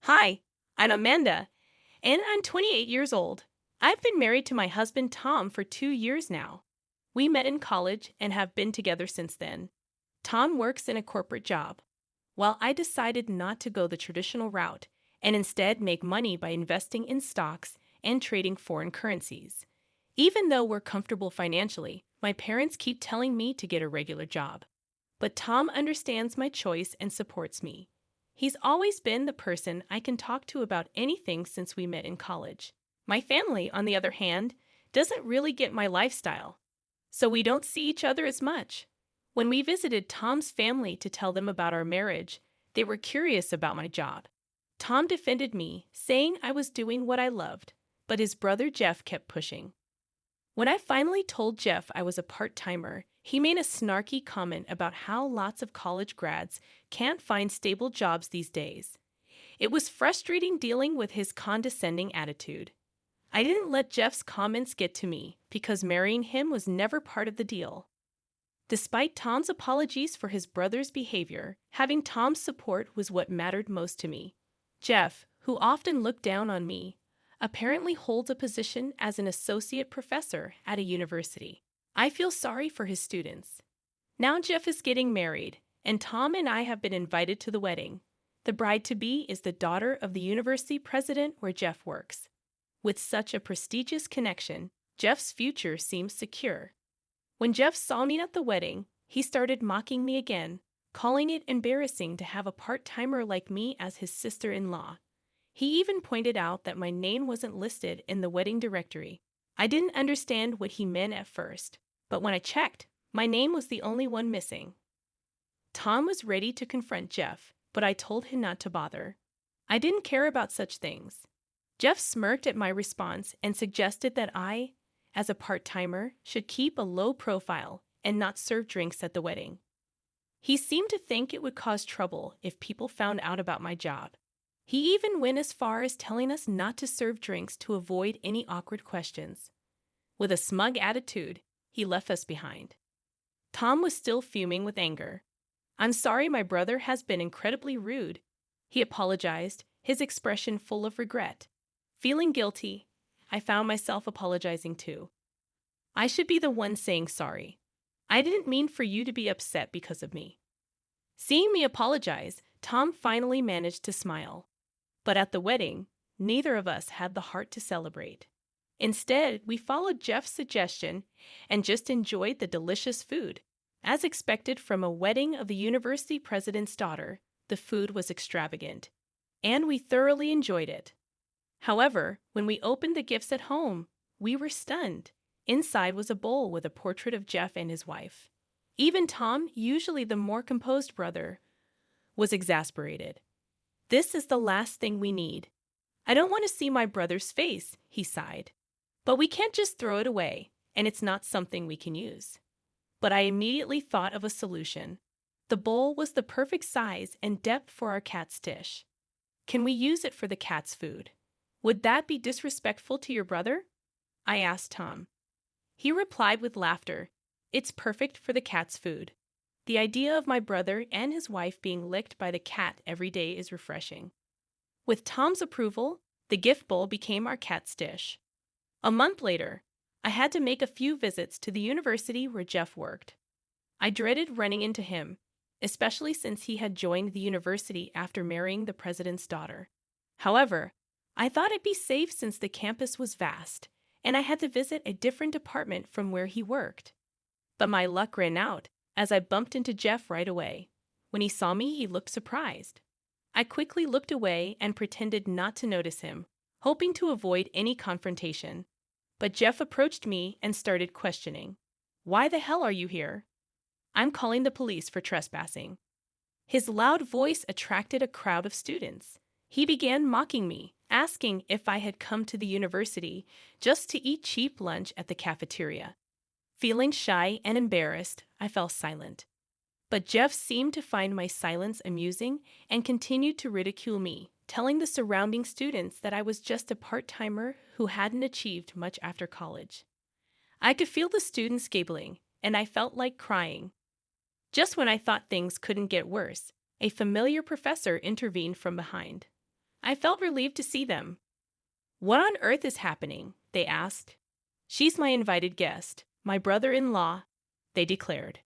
Hi, I'm Amanda, and I'm 28 years old. I've been married to my husband Tom for 2 years now. We met in college and have been together since then. Tom works in a corporate job, while I decided not to go the traditional route and instead make money by investing in stocks and trading foreign currencies. Even though we're comfortable financially, my parents keep telling me to get a regular job. But Tom understands my choice and supports me. He's always been the person I can talk to about anything since we met in college. My family, on the other hand, doesn't really get my lifestyle, so we don't see each other as much. When we visited Tom's family to tell them about our marriage, they were curious about my job. Tom defended me, saying I was doing what I loved, but his brother Jeff kept pushing. When I finally told Jeff I was a part-timer, he made a snarky comment about how lots of college grads can't find stable jobs these days. It was frustrating dealing with his condescending attitude. I didn't let Jeff's comments get to me because marrying him was never part of the deal. Despite Tom's apologies for his brother's behavior, having Tom's support was what mattered most to me. Jeff, who often looked down on me, apparently holds a position as an associate professor at a university. I feel sorry for his students. Now Jeff is getting married, and Tom and I have been invited to the wedding. The bride-to-be is the daughter of the university president where Jeff works. With such a prestigious connection, Jeff's future seems secure. When Jeff saw me at the wedding, he started mocking me again, calling it embarrassing to have a part-timer like me as his sister-in-law. He even pointed out that my name wasn't listed in the wedding directory. I didn't understand what he meant at first, but when I checked, my name was the only one missing. Tom was ready to confront Jeff, but I told him not to bother. I didn't care about such things. Jeff smirked at my response and suggested that I, as a part-timer, should keep a low profile and not serve drinks at the wedding. He seemed to think it would cause trouble if people found out about my job. He even went as far as telling us not to serve drinks to avoid any awkward questions. With a smug attitude, he left us behind. Tom was still fuming with anger. "I'm sorry my brother has been incredibly rude," he apologized, his expression full of regret. Feeling guilty, I found myself apologizing too. I should be the one saying sorry. I didn't mean for you to be upset because of me. Seeing me apologize, Tom finally managed to smile. But at the wedding, neither of us had the heart to celebrate. Instead, we followed Jeff's suggestion and just enjoyed the delicious food. As expected from a wedding of the university president's daughter, the food was extravagant, and we thoroughly enjoyed it. However, when we opened the gifts at home, we were stunned. Inside was a bowl with a portrait of Jeff and his wife. Even Tom, usually the more composed brother, was exasperated. "This is the last thing we need. I don't want to see my brother's face," he sighed. "But we can't just throw it away, and it's not something we can use." But I immediately thought of a solution. The bowl was the perfect size and depth for our cat's dish. "Can we use it for the cat's food? Would that be disrespectful to your brother?" I asked Tom. He replied with laughter, "It's perfect for the cat's food. The idea of my brother and his wife being licked by the cat every day is refreshing." With Tom's approval, the gift bowl became our cat's dish. A month later, I had to make a few visits to the university where Jeff worked. I dreaded running into him, especially since he had joined the university after marrying the president's daughter. However, I thought it'd be safe since the campus was vast, and I had to visit a different department from where he worked. But my luck ran out, as I bumped into Jeff right away. When he saw me, he looked surprised. I quickly looked away and pretended not to notice him, hoping to avoid any confrontation. But Jeff approached me and started questioning. "Why the hell are you here?" "I'm calling the police for trespassing." His loud voice attracted a crowd of students. He began mocking me, asking if I had come to the university just to eat cheap lunch at the cafeteria. Feeling shy and embarrassed, I fell silent. But Jeff seemed to find my silence amusing and continued to ridicule me, telling the surrounding students that I was just a part-timer who hadn't achieved much after college. I could feel the students giggling, and I felt like crying. Just when I thought things couldn't get worse, a familiar professor intervened from behind. I felt relieved to see them. "What on earth is happening?" they asked. "She's my invited guest, my brother-in-law," they declared.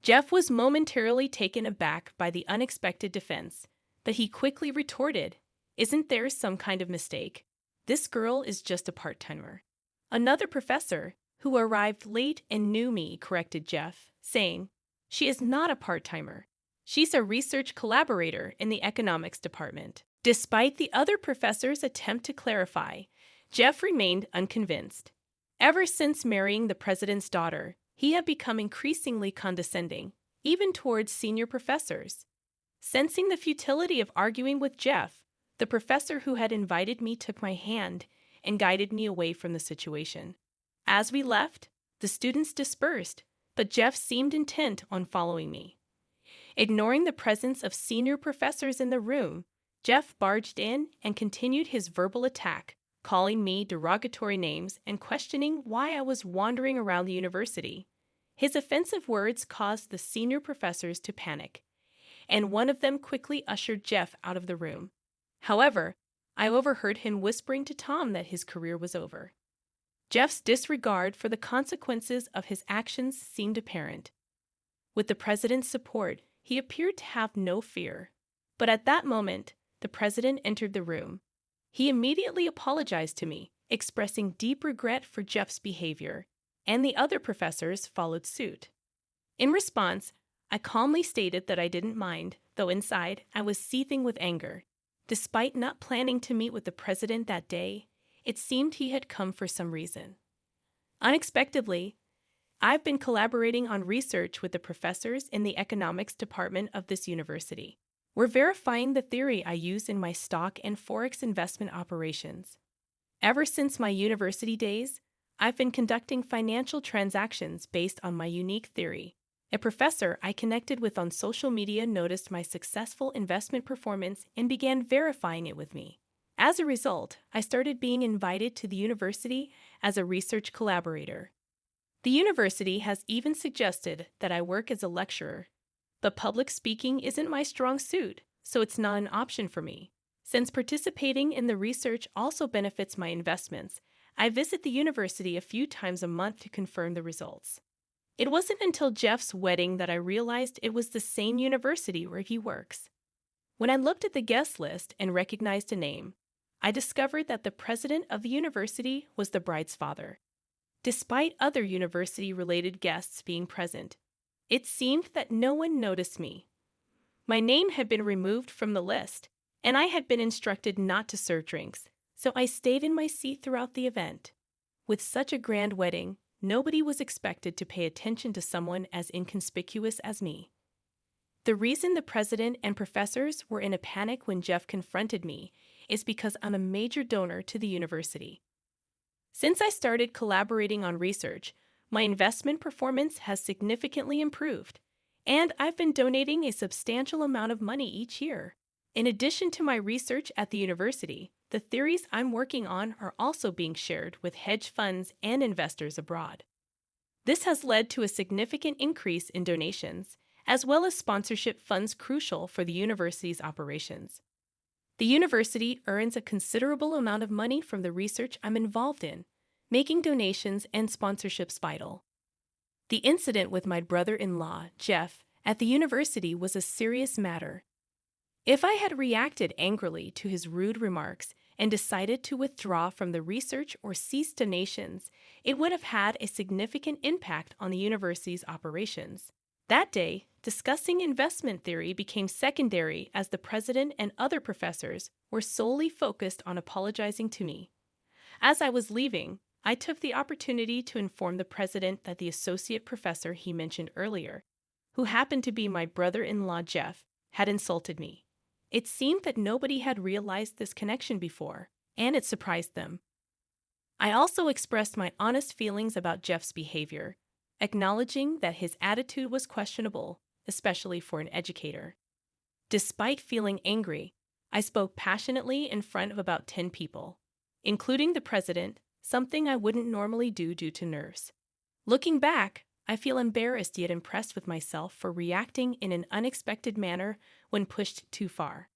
Jeff was momentarily taken aback by the unexpected defense, but he quickly retorted, "Isn't there some kind of mistake? This girl is just a part-timer." Another professor, who arrived late and knew me, corrected Jeff, saying, "She is not a part-timer. She's a research collaborator in the economics department." Despite the other professor's attempt to clarify, Jeff remained unconvinced. Ever since marrying the president's daughter, he had become increasingly condescending, even towards senior professors. Sensing the futility of arguing with Jeff, the professor who had invited me took my hand and guided me away from the situation. As we left, the students dispersed, but Jeff seemed intent on following me. Ignoring the presence of senior professors in the room, Jeff barged in and continued his verbal attack, calling me derogatory names and questioning why I was wandering around the university. His offensive words caused the senior professors to panic, and one of them quickly ushered Jeff out of the room. However, I overheard him whispering to Tom that his career was over. Jeff's disregard for the consequences of his actions seemed apparent. With the president's support, he appeared to have no fear. But at that moment, the president entered the room. He immediately apologized to me, expressing deep regret for Jeff's behavior, and the other professors followed suit. In response, I calmly stated that I didn't mind, though inside I was seething with anger. Despite not planning to meet with the president that day, it seemed he had come for some reason. Unexpectedly, I've been collaborating on research with the professors in the economics department of this university. We're verifying the theory I use in my stock and forex investment operations. Ever since my university days, I've been conducting financial transactions based on my unique theory. A professor I connected with on social media noticed my successful investment performance and began verifying it with me. As a result, I started being invited to the university as a research collaborator. The university has even suggested that I work as a lecturer. But public speaking isn't my strong suit, so it's not an option for me. Since participating in the research also benefits my investments, I visit the university a few times a month to confirm the results. It wasn't until Jeff's wedding that I realized it was the same university where he works. When I looked at the guest list and recognized a name, I discovered that the president of the university was the bride's father. Despite other university-related guests being present, it seemed that no one noticed me. My name had been removed from the list, and I had been instructed not to serve drinks, so I stayed in my seat throughout the event. With such a grand wedding, nobody was expected to pay attention to someone as inconspicuous as me. The reason the president and professors were in a panic when Jeff confronted me is because I'm a major donor to the university. Since I started collaborating on research, my investment performance has significantly improved, and I've been donating a substantial amount of money each year. In addition to my research at the university, the theories I'm working on are also being shared with hedge funds and investors abroad. This has led to a significant increase in donations, as well as sponsorship funds crucial for the university's operations. The university earns a considerable amount of money from the research I'm involved in, making donations and sponsorships vital. The incident with my brother-in-law, Jeff, at the university was a serious matter. If I had reacted angrily to his rude remarks and decided to withdraw from the research or cease donations, it would have had a significant impact on the university's operations. That day, discussing investment theory became secondary as the president and other professors were solely focused on apologizing to me. As I was leaving, I took the opportunity to inform the president that the associate professor he mentioned earlier, who happened to be my brother-in-law Jeff, had insulted me. It seemed that nobody had realized this connection before, and it surprised them. I also expressed my honest feelings about Jeff's behavior, acknowledging that his attitude was questionable, especially for an educator. Despite feeling angry, I spoke passionately in front of about 10 people, including the president, something I wouldn't normally do due to nerves. Looking back, I feel embarrassed yet impressed with myself for reacting in an unexpected manner when pushed too far.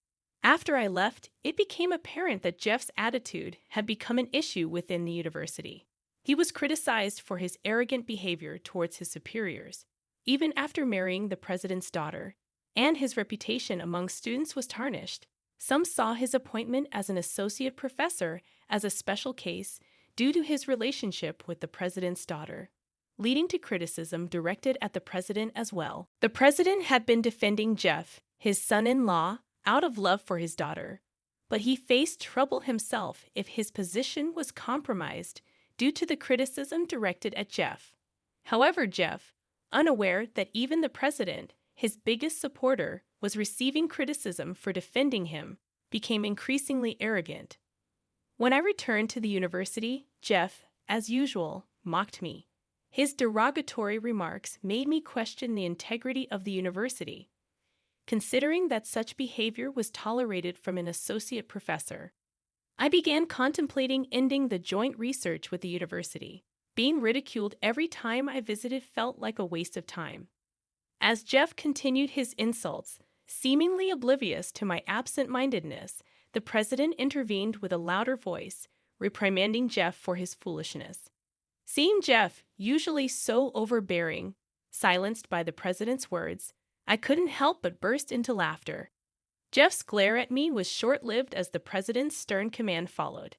After I left, it became apparent that Jeff's attitude had become an issue within the university. He was criticized for his arrogant behavior towards his superiors, even after marrying the president's daughter, and his reputation among students was tarnished. Some saw his appointment as an associate professor as a special case due to his relationship with the president's daughter, leading to criticism directed at the president as well. The president had been defending Jeff, his son-in-law, out of love for his daughter, but he faced trouble himself if his position was compromised due to the criticism directed at Jeff. However, Jeff, unaware that even the president, his biggest supporter, was receiving criticism for defending him, became increasingly arrogant. When I returned to the university, Jeff, as usual, mocked me. His derogatory remarks made me question the integrity of the university, considering that such behavior was tolerated from an associate professor. I began contemplating ending the joint research with the university. Being ridiculed every time I visited felt like a waste of time. As Jeff continued his insults, seemingly oblivious to my absent-mindedness, the president intervened with a louder voice, reprimanding Jeff for his foolishness. Seeing Jeff, usually so overbearing, silenced by the president's words, I couldn't help but burst into laughter. Jeff's glare at me was short-lived as the president's stern command followed.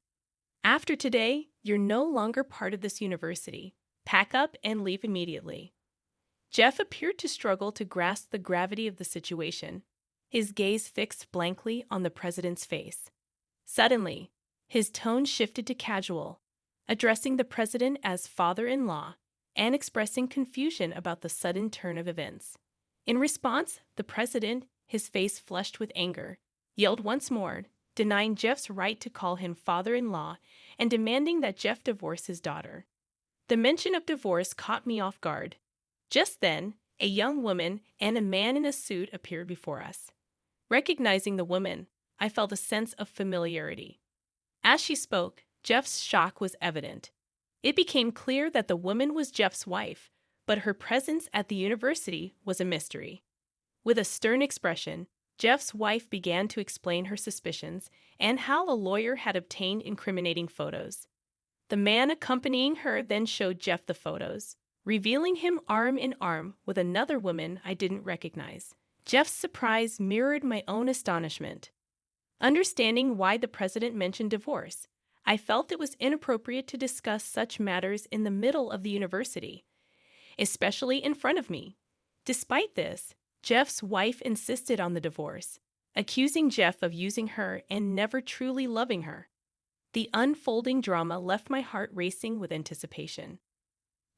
After today, you're no longer part of this university. Pack up and leave immediately. Jeff appeared to struggle to grasp the gravity of the situation, his gaze fixed blankly on the president's face. Suddenly, his tone shifted to casual, addressing the president as father-in-law and expressing confusion about the sudden turn of events. In response, the president, his face flushed with anger, yelled once more, denying Jeff's right to call him father-in-law and demanding that Jeff divorce his daughter. The mention of divorce caught me off guard. Just then, a young woman and a man in a suit appeared before us. Recognizing the woman, I felt a sense of familiarity. As she spoke, Jeff's shock was evident. It became clear that the woman was Jeff's wife, but her presence at the university was a mystery. With a stern expression, Jeff's wife began to explain her suspicions and how a lawyer had obtained incriminating photos. The man accompanying her then showed Jeff the photos, revealing him arm in arm with another woman I didn't recognize. Jeff's surprise mirrored my own astonishment. Understanding why the president mentioned divorce, I felt it was inappropriate to discuss such matters in the middle of the university, especially in front of me. Despite this, Jeff's wife insisted on the divorce, accusing Jeff of using her and never truly loving her. The unfolding drama left my heart racing with anticipation.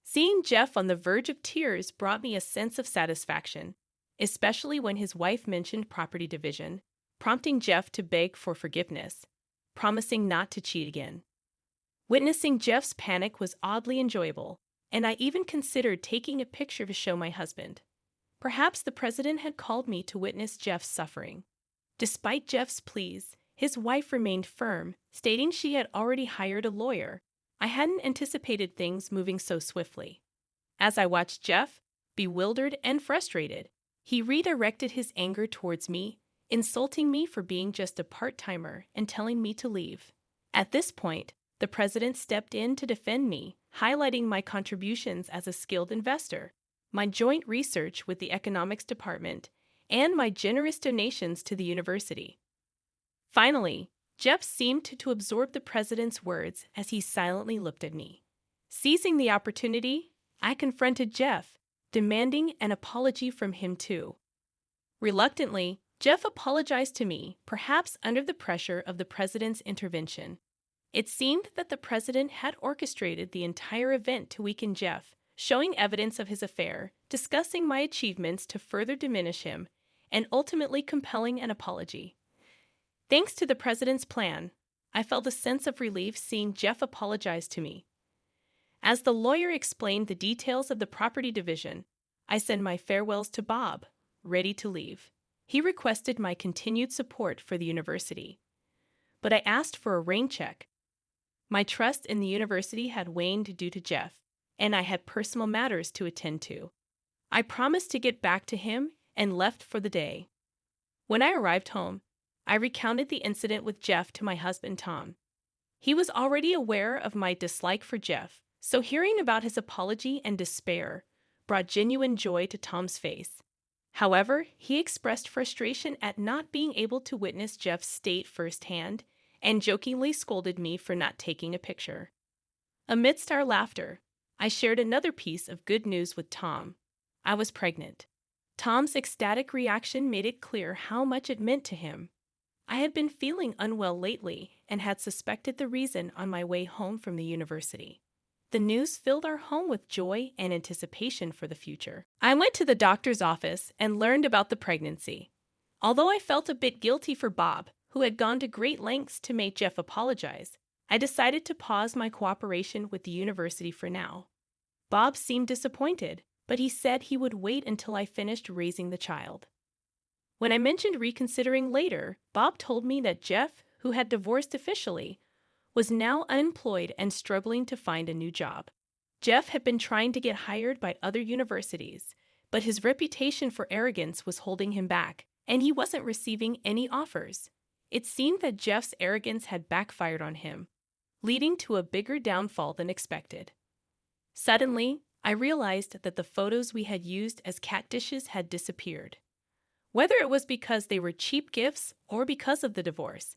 Seeing Jeff on the verge of tears brought me a sense of satisfaction, especially when his wife mentioned property division, prompting Jeff to beg for forgiveness, promising not to cheat again. Witnessing Jeff's panic was oddly enjoyable, and I even considered taking a picture to show my husband. Perhaps the president had called me to witness Jeff's suffering. Despite Jeff's pleas, his wife remained firm, stating she had already hired a lawyer. I hadn't anticipated things moving so swiftly. As I watched Jeff, bewildered and frustrated, he redirected his anger towards me, insulting me for being just a part-timer and telling me to leave. At this point, the president stepped in to defend me, highlighting my contributions as a skilled investor, my joint research with the economics department, and my generous donations to the university. Finally, Jeff seemed to absorb the president's words as he silently looked at me. Seizing the opportunity, I confronted Jeff, demanding an apology from him too. Reluctantly, Jeff apologized to me, perhaps under the pressure of the president's intervention. It seemed that the president had orchestrated the entire event to weaken Jeff, showing evidence of his affair, discussing my achievements to further diminish him, and ultimately compelling an apology. Thanks to the president's plan, I felt a sense of relief seeing Jeff apologize to me. As the lawyer explained the details of the property division, I said my farewells to Bob, ready to leave. He requested my continued support for the university, but I asked for a rain check. My trust in the university had waned due to Jeff, and I had personal matters to attend to. I promised to get back to him and left for the day. When I arrived home, I recounted the incident with Jeff to my husband, Tom. He was already aware of my dislike for Jeff, so hearing about his apology and despair brought genuine joy to Tom's face. However, he expressed frustration at not being able to witness Jeff's state firsthand and jokingly scolded me for not taking a picture. Amidst our laughter, I shared another piece of good news with Tom. I was pregnant. Tom's ecstatic reaction made it clear how much it meant to him. I had been feeling unwell lately and had suspected the reason on my way home from the university. The news filled our home with joy and anticipation for the future. I went to the doctor's office and learned about the pregnancy. Although I felt a bit guilty for Bob, who had gone to great lengths to make Jeff apologize, I decided to pause my cooperation with the university for now. Bob seemed disappointed, but he said he would wait until I finished raising the child. When I mentioned reconsidering later, Bob told me that Jeff, who had divorced officially, was now unemployed and struggling to find a new job. Jeff had been trying to get hired by other universities, but his reputation for arrogance was holding him back, and he wasn't receiving any offers. It seemed that Jeff's arrogance had backfired on him, leading to a bigger downfall than expected. Suddenly, I realized that the photos we had used as cat dishes had disappeared. Whether it was because they were cheap gifts or because of the divorce,